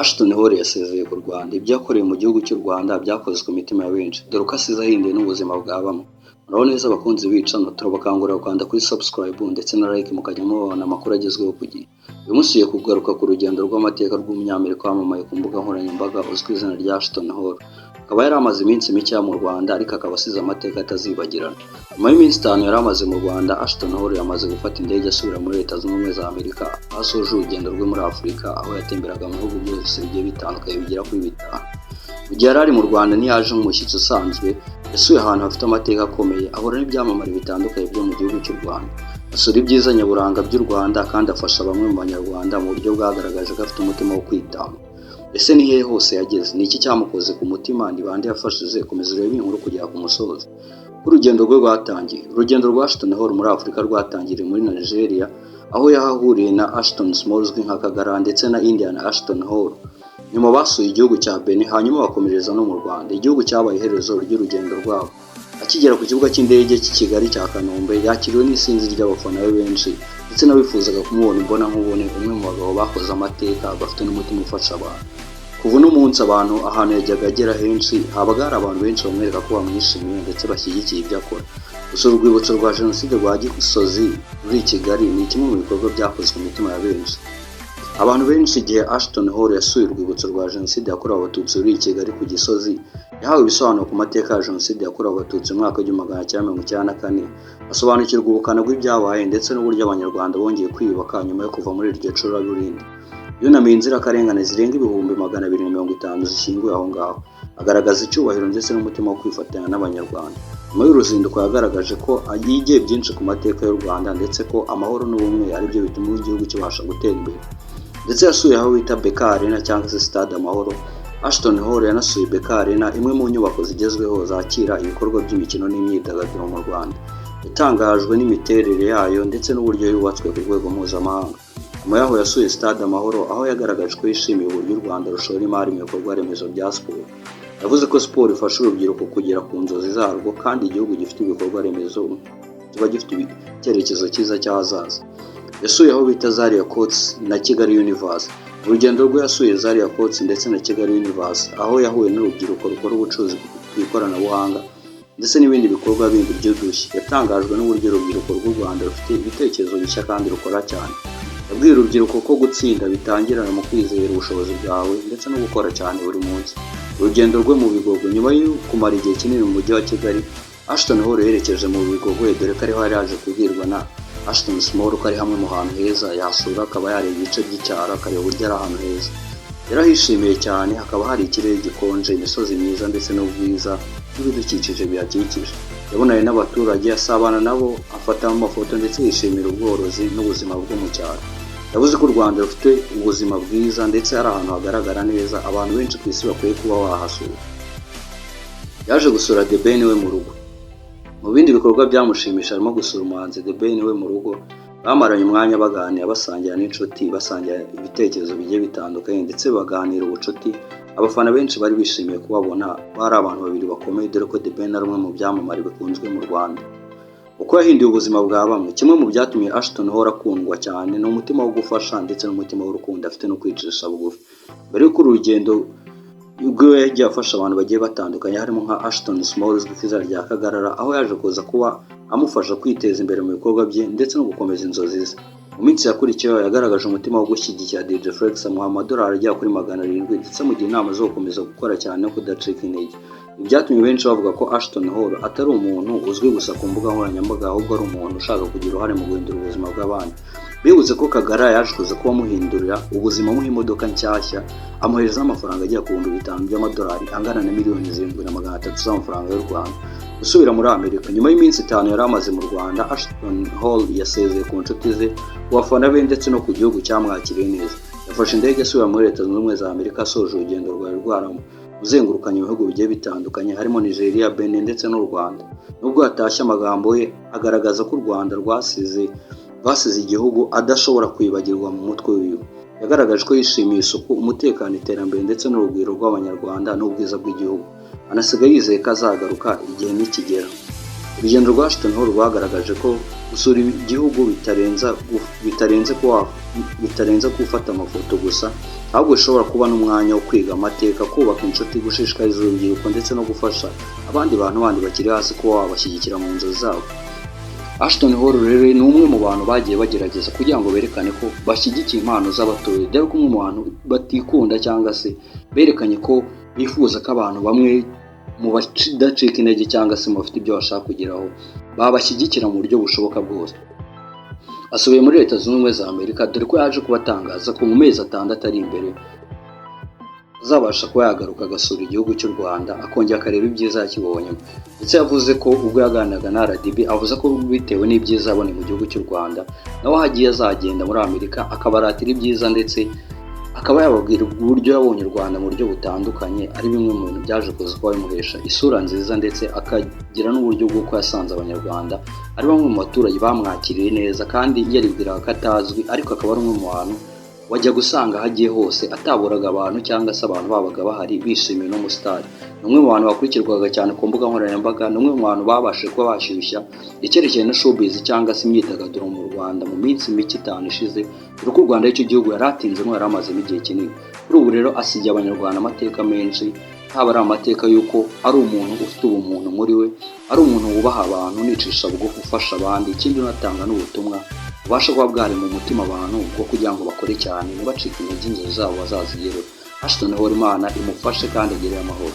Ashton Hall yasezeye ku Rwanda. Ibyo yakoreye mu gihugu cy'u Rwanda byakoze ku mitima ya benshi, dore ko asize ahinduye n'ubuzima bwa bamwe. Muraho neza abakunzi b'icano, turabakangurira gukanda kuri subscribe ndetse na like mukajya mubona amakuru agezweho ku gihe. Uyu munsi tugiye kugaruka ku rugendo rw'amateka rw'umunyamerika wamamaye ku mbuga nkoranyambaga uzwi ku izina rya Ashton Hall. Akaba yari amaze iminsi mike mu Rwanda, ariko akaba asize amateka atazibagirana. Nyuma y'iminsi 5 yari amaze mu Rwanda, Ashton Hall yamaze gufata indege asubira muri Leta Zunze Ubumwe za Amerika, aho asoje urugendo rwe muri Afurika, aho yatemberaga mu bihugu byose bigiye bitandukanye bigera kuri 5. Mu gihe yari ari mu Rwanda ntiyaje nk'umushyitsi usanzwe, yasuye ahantu hafite amateka akomeye, ahura n'ibyamamare bitandukanye byo mu gihugu cy'u Rwanda. Asura ibyiza nyaburanga by'u Rwanda kandi afasha bamwe mu Banyarwanda mu buryo bwagaragaje ko afite umutima wo kwitanga. Ese ni hehe hose yageze? Ni iki cyamukoze ku mutima? Ni bande yafashije? Komeza urebe inkuru kugera ku musozo. Urugendo rwe rwatangiye. Urugendo rwa Ashton Hall muri Afurika rwatangiriye muri Nigeria, aho yahahuriye na Ashton Small uzwi nka Kagara ndetse na Indian Ashton Hall. Nyuma basuye igihugu cya Benin, hanyuma bakomereza no mu Rwanda, igihugu cyabaye iherezo ry'urugendo rwabo. Akigera ku kibuga cy'indege cy'i Kigali cya Kanombe, yakiriwe n'isinzi ry'abafana be benshi ndetse n'abifuzaga kumubona imbona nkubone, umwe mu bagabo bakoze amateka, bafite n'umutima ufasha abantu. Kuva uno munsi abantu ahantu yajyaga agera henshi, habaga hari abantu benshi bamwereka ko bamwishimiye ndetse bashyigikiye ibyo akora. Gusura urwibutso rwa Jenoside rwa Gisozi ruri i Kigali ni kimwe mu bikorwa byakozwe mu mitima ya benshi. Abantu benshi igihe Ashton Hall yasuye urwibutso rwa Jenoside yakorewe Abatutsi ruri i Kigali ku Gisozi, yahawe ibisobanuro ku mateka ya Jenoside yakorewe Abatutsi mu mwaka w'1994, asobanukirwa ubukana bw'ibyabaye ndetse n'uburyo Abanyarwanda bongeye kwiyubaka nyuma yo kuva muri iryo curaburindi. Yunamiye inzirakarengane zirenga 250 zishyinguye aho ngaho, agaragaza icyubahiro ndetse n'umutima wo kwifatanya n'Abanyarwanda. Nyuma y'uruzinduko yagaragaje ko yigiye byinshi ku mateka y'u Rwanda ndetse ko amahoro n'ubumwe ari byo bituma igihugu kibasha gutera imbere. Ndetse yasuye aho bita BK Arena cyangwa se Stade Amahoro. Ashton Hall yanasuye BK Arena, imwe mu nyubako zigezweho zakira ibikorwa by'imikino n'imyidagaduro mu Rwanda. Yatangajwe n'imiterere yayo ndetse n'uburyo yubatswe ku rwego mpuzamahanga. Nyuma yaho yasuye Stade Amahoro, aho yagaragaje ko yishimiye uburyo u Rwanda rushora imari mu bikorwa remezo bya siporo. Yavuze ko siporo ifasha urubyiruko kugera ku nzozi zarwo, kandi igihugu gifite ibikorwa remezo kiba gifite icyerekezo cyiza cy'ahazaza. Yasuye aho bita Zaria Courts na Kigali Universe. Urugendo rwe yasuye Zaria Courts ndetse na Kigali Universe, aho yahuye n'urubyiruko rukora ubucuruzi bw'ikoranabuhanga ndetse n'ibindi bikorwa bindi by'udushya. Yatangajwe n'uburyo urubyiruko rw'u Rwanda rufite ibitekerezo bishya kandi rukora cyane. Yabwiye urubyiruko ko gutsinda bitangirana mu kwizera ubushobozi bwawe ndetse no gukora cyane buri munsi. Urugendo rwe mu Bigogwe. Nyuma yo kumara igihe kinini mu mujyi wa Kigali, Ashton Hall yerekeje mu Bigogwe, dore ko ariho yari yaje kubwirwa na Ashton Small ko ari hamwe mu hantu heza yasura, akaba yareba ibice by'icyaro, akareba uburyo ari ahantu heza. Yarahishimiye cyane, hakaba hari ikirere gikonje, imisozi myiza ndetse n'ubwiza n'ibidukikije bihakikije. Yabonanye n'abaturage, asabana nabo, afata amafoto ndetse yishimira ubworozi n'ubuzima bwo mu cyaro. Yavuze ko u Rwanda rufite ubuzima bwiza ndetse ari ahantu hagaragara neza, abantu benshi ku isi bakwiye kuba wahasura. Yaje gusura The Ben we mu rugo. Mu bindi bikorwa byamushimisha harimo gusura umuhanzi The Ben we mu rugo. Bamaranye umwanya baganira, basangira n'inshuti, basangira ibitekerezo bigiye bitandukanye ndetse baganira ubucuti. Abafana benshi bari bishimiye kubabona, bari abantu babiri bakomeye, dore ko The Ben ari umwe mu byamamare bikunzwe mu Rwanda. Uko yahinduye ubuzima bwa bamwe, kimwe mu byatumye Ashton Hall akundwa cyane ni umutima wo gufasha ndetse n'umutima w'urukundo afite no kwicisha bugufi. Mbere y'uko urugendo rwe yagiye afasha abantu bagiye batandukanye, harimo nka Ashton Small uzwi ku izina rya Kagarara, aho yaje kuza kuba amufasha kwiteza imbere mu bikorwa bye ndetse no gukomeza inzozi ze. Mu minsi yakurikiyeho yagaragaje umutima wo gushyigikira DJ Flex, amuha amadolari agera kuri 700 ndetse amugira inama zo gukomeza gukora cyane no kudacika intege. Ibyatumye benshi bavuga ko Ashton Hall atari umuntu uzwi gusa ku mbuga nkoranyambaga, ahubwo ari umuntu ushaka kugira uruhare mu guhindura ubuzima bw'abandi. Bibuze ko Kagara yaje kuza kuba amuhindurira ubuzima, amuha imodoka nshyashya, amuhereza amafaranga agera ku 5,000 by'amadolari, angana na $7,300 z'amafaranga y'u Rwanda. Gusubira muri Amerika. Nyuma y'iminsi 5 yari amaze mu Rwanda, Ashton Hall yasezeye ku nshuti ze, ku bafana be ndetse no ku gihugu cyamwakiriye neza. Yafashe indege asubira muri Leta Zunze Ubumwe za Amerika, asoje urugendo rwari ruzengurukanye ibihugu bigiye bitandukanye harimo Nigeria, Benin ndetse n'u Rwanda. Nubwo yatashye amagambo ye agaragaza ko u Rwanda rwasize igihugu adashobora kwibagirwa mu mutwe wiwe. Yagaragaje ko yishimiye isuku, umutekano, iterambere ndetse n'urugwiro rw'Abanyarwanda n'ubwiza bw'igihugu. Anasiga yizeye ko azagaruka igihe nikigera. urugendo rwa Ashton Hall rwagaragaje ko gusura igihugu bitarenze gufata amafoto gusa, ahubwo bishobora kuba n'umwanya wo kwiga amateka, kubaka inshuti, gushishikariza urubyiruko ndetse no gufasha abandi bantu bandi bakiri hasi kuba wabashyigikira mu nzozi zabo. Ashton Hall rero ni umwe mu bantu bagiye bagerageza kugira ngo berekane ko bashyigikiye impano z'abatoye, dore ko umwe mu bantu batikunda cyangwa se berekanye ko bifuza ko abantu bamwe mu badacika intege cyangwa se mu bafite ibyo bashaka kugeraho babashyigikira mu buryo bushoboka bwose. Asubiye muri Leta Zunze Ubumwe za Amerika, dore ko yaje kubatangaza ko mu mezi 6 ari imbere azabasha kuba yagaruka agasura igihugu cy'u Rwanda, akongera akareba ibyiza yakibonyemo. Ndetse yavuze ko ubwo yaganiraga na RDB avuze ko bitewe n'ibyiza abone mu gihugu cy'u Rwanda, nawe hagiye azagenda muri Amerika akabaratira ibyiza, ndetse akaba yababwira uburyo yabonye u Rwanda mu buryo butandukanye, ari bimwe mu bintu byaje kuza kuba bimuhesha isura nziza, ndetse akagira n'uburyo bw'uko yasanze Abanyarwanda ari bamwe mu baturage bamwakiriye neza, kandi yaribwiraga ko atazwi, ariko akaba ari umwe mu bantu wajya gusanga hagiye hose ataburaga abantu cyangwa se abantu babaga bahari bishimiye n'umusitari. Ni umwe mu bantu bakurikirwaga cyane ku mbuga nkoranyambaga, ni umwe mu bantu babashije kuba bashyushya icyerekezo na showbiz cyangwa se imyidagaduro mu Rwanda mu minsi mike 5 ishize, dore ko u Rwanda aricyo gihugu yari atinzemo, yari amazemo igihe kinini. Kuri ubu rero asigiye Abanyarwanda amateka menshi, haba ari amateka y'uko ari umuntu ufite ubumuntu muri we, ari umuntu wubaha abantu, nicisha bugufi, ufasha abandi, ikindi unatanga n'ubutumwa ubasha kuba bwari mu mutima abantu bwo kugira ngo bakore cyane ntibacike intege inzozi zabo bazazigereho. Ashton Hall Imana imufashe kandi agereye amahoro.